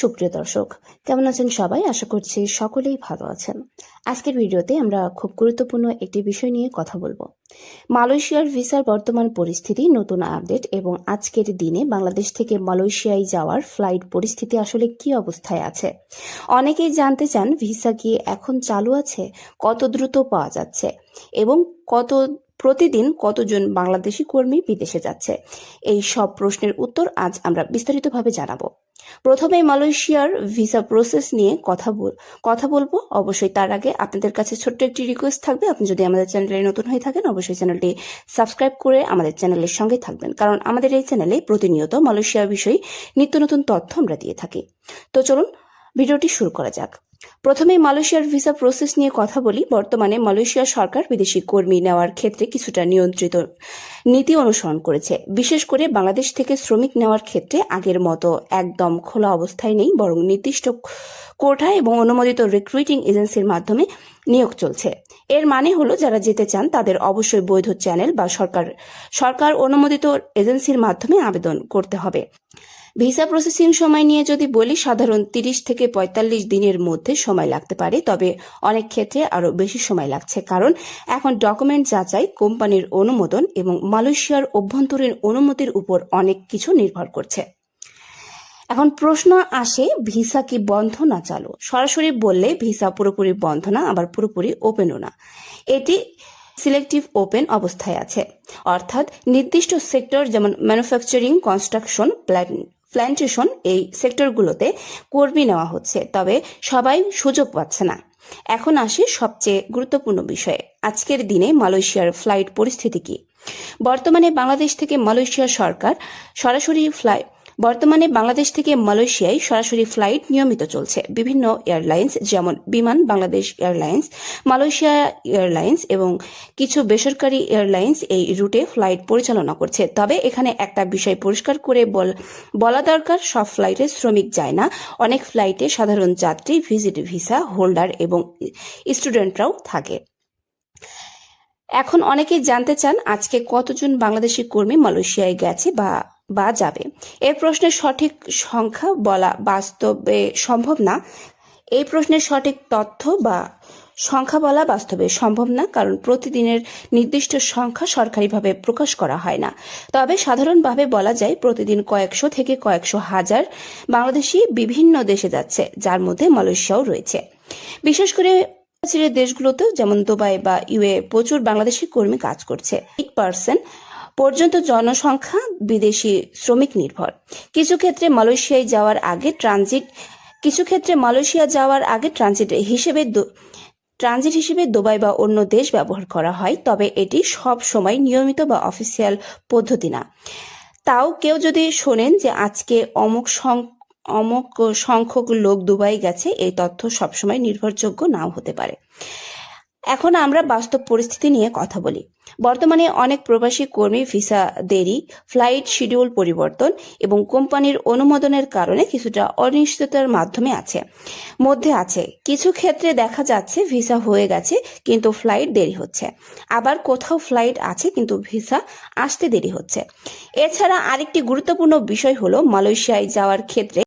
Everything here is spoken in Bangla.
সুপ্রিয় দর্শক, কেমন আছেন সবাই? আশা করছি সকলেই ভালো আছেন। আজকের ভিডিওতে আমরা খুব গুরুত্বপূর্ণ একটি বিষয় নিয়ে কথা বলবো। মালয়েশিয়ার ভিসার বর্তমান পরিস্থিতি, নতুন আপডেট এবং আজকের দিনে বাংলাদেশ থেকে মালয়েশিয়ায় যাওয়ার ফ্লাইট পরিস্থিতি আসলে কি অবস্থায় আছে। অনেকেই জানতে চান ভিসা কি এখন চালু আছে, কত দ্রুত পাওয়া যাচ্ছে এবং প্রতিদিন কতজন বাংলাদেশি কর্মী বিদেশে যাচ্ছে। এই সব প্রশ্নের উত্তর আজ আমরা বিস্তারিতভাবে জানাবো। প্রথমে মালয়েশিয়ার ভিসা প্রসেস নিয়ে কথা বলবো। অবশ্যই তার আগে আপনাদের কাছে ছোট্ট একটি রিকোয়েস্ট থাকবে, আপনি যদি আমাদের চ্যানেলে নতুন হয়ে থাকেন অবশ্যই চ্যানেলটি সাবস্ক্রাইব করে আমাদের চ্যানেলের সঙ্গে থাকবেন, কারণ আমাদের এই চ্যানেলে প্রতিনিয়ত মালয়েশিয়া বিষয়ে নিত্য নতুন তথ্য আমরা দিয়ে থাকি। তো চলুন ভিডিওটি শুরু করা যাক। প্রথমেই মালয়েশিয়ার ভিসা প্রসেস নিয়ে কথা বলি। বর্তমানে মালয়েশিয়া সরকার বিদেশি কর্মী নেওয়ার ক্ষেত্রে কিছুটা নিয়ন্ত্রিত নীতি অনুসরণ করেছে। বিশেষ করে বাংলাদেশ থেকে শ্রমিক নেওয়ার ক্ষেত্রে আগের মতো একদম খোলা অবস্থায় নেই, বরং নির্দিষ্ট কোটা এবং অনুমোদিত রিক্রুটিং এজেন্সির মাধ্যমে নিয়োগ চলছে। এর মানে হলো যারা যেতে চান তাদের অবশ্যই বৈধ চ্যানেল বা সরকার অনুমোদিত এজেন্সির মাধ্যমে আবেদন করতে হবে। ভিসা প্রসেসিং সময় নিয়ে যদি বলি, সাধারণ 30 থেকে 45 দিনের মধ্যে সময় লাগতে পারে, তবে অনেক ক্ষেত্রে আরো বেশি সময় লাগছে, কারণ এখন ডকুমেন্ট যাচাই, কোম্পানির অনুমোদন এবং মালয়েশিয়ার অভ্যন্তরীণ অনুমতির উপর অনেক কিছু নির্ভর করছে। এখন প্রশ্ন আসে, ভিসা কি বন্ধ না চালু? সরাসরি বললে ভিসা পুরোপুরি বন্ধ না, আবার পুরোপুরি ওপেনও না। এটি সিলেক্টিভ ওপেন অবস্থায় আছে, অর্থাৎ নির্দিষ্ট সেক্টর যেমন ম্যানুফ্যাকচারিং, কনস্ট্রাকশন, প্ল্যান্টেশন এই সেক্টরগুলোতে কর্মী নেওয়া হচ্ছে, তবে সবাই সুযোগ পাচ্ছে না। এখন আসি সবচেয়ে গুরুত্বপূর্ণ বিষয়ে, আজকের দিনে মালয়েশিয়ার ফ্লাইট পরিস্থিতি কি? বর্তমানে বাংলাদেশ থেকে মালয়েশিয়ায় সরাসরি ফ্লাইট নিয়মিত চলছে। বিভিন্ন এয়ারলাইন্স যেমন বিমান বাংলাদেশ এয়ারলাইন্স, মালয়েশিয়া এয়ারলাইন্স এবং কিছু বেসরকারি এয়ারলাইন্স এই রুটে ফ্লাইট পরিচালনা করছে। তবে এখানে একটা বিষয় পরিষ্কার করে বলা দরকার, সব ফ্লাইটে শ্রমিক যায় না। অনেক ফ্লাইটে সাধারণ যাত্রী, ভিজিট ভিসা হোল্ডার এবং স্টুডেন্টরাও থাকে। এখন অনেকেই জানতে চান আজকে কতজন বাংলাদেশি কর্মী মালয়েশিয়ায় গেছে বা যাবে। এর প্রশ্নের সঠিক সংখ্যা বলা বাস্তবে সম্ভব না। এই প্রশ্নের সঠিক তথ্য বা সংখ্যা বলা বাস্তবে সম্ভব না, কারণ প্রতিদিনের নির্দিষ্ট সংখ্যা সরকারিভাবে প্রকাশ করা হয় না। তবে সাধারণভাবে বলা যায় প্রতিদিন কয়েকশো থেকে কয়েকশো হাজার বাংলাদেশি বিভিন্ন দেশে যাচ্ছে, যার মধ্যে মালয়েশিয়াও রয়েছে। বিশেষ করে দেশগুলোতেও যেমন দুবাই বা ইউএ প্রচুর বাংলাদেশি কর্মী কাজ করছে। 8% পর্যন্ত জনসংখ্যা বিদেশি শ্রমিক নির্ভর। কিছু ক্ষেত্রে মালয়েশিয়া যাওয়ার আগে ট্রানজিট হিসেবে দুবাই বা অন্য দেশ ব্যবহার করা হয়, তবে এটি সব সময় নিয়মিত বা অফিসিয়াল পদ্ধতি না। তাও কেউ যদি শোনেন যে আজকে অমুক সংখ্যক লোক দুবাই গেছে, এই তথ্য সবসময় নির্ভরযোগ্য নাও হতে পারে। এখন আমরা বাস্তব পরিস্থিতি নিয়ে কথা বলি। বর্তমানে অনেক প্রবাসী কর্মী ভিসা দেরি, ফ্লাইট শিডিউল পরিবর্তন এবং কোম্পানির অনুমোদনের কারণে কিছুটা অনিশ্চয়তার মধ্যে আছে। কিছু ক্ষেত্রে দেখা যাচ্ছে ভিসা হয়ে গেছে কিন্তু ফ্লাইট দেরি হচ্ছে, আবার কোথাও ফ্লাইট আছে কিন্তু ভিসা আসতে দেরি হচ্ছে। এছাড়া আরেকটি গুরুত্বপূর্ণ বিষয় হলো মালয়েশিয়ায় যাওয়ার ক্ষেত্রে